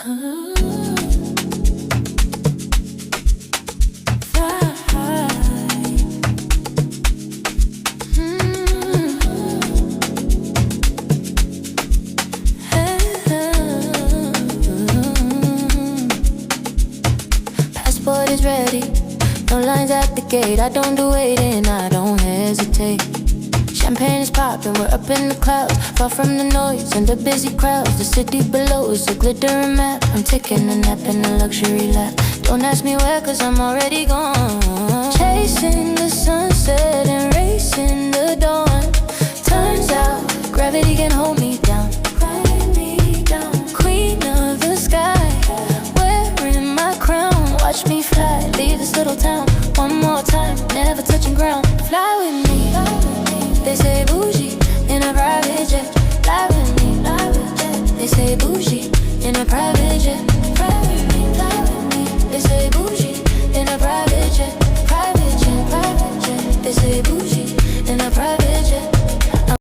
Passport is ready, no lines at the gate. I don't do waiting, I don't hesitate. Champagne is popping, we're up in the clouds, far from the noise and the busy crowds. The city below is a glittering map. I'm taking a nap in a luxury lap. Don't ask me where, cause I'm already gone. Chasing the sunset and racing the dawn. Turns out gravity can hold me down. Queen of the sky, wearing my crown. Watch me fly, leave this little town one more time, never touching ground. Fly with me. They say bougie in a private jet. Fly with me. They say bougie in a private jet.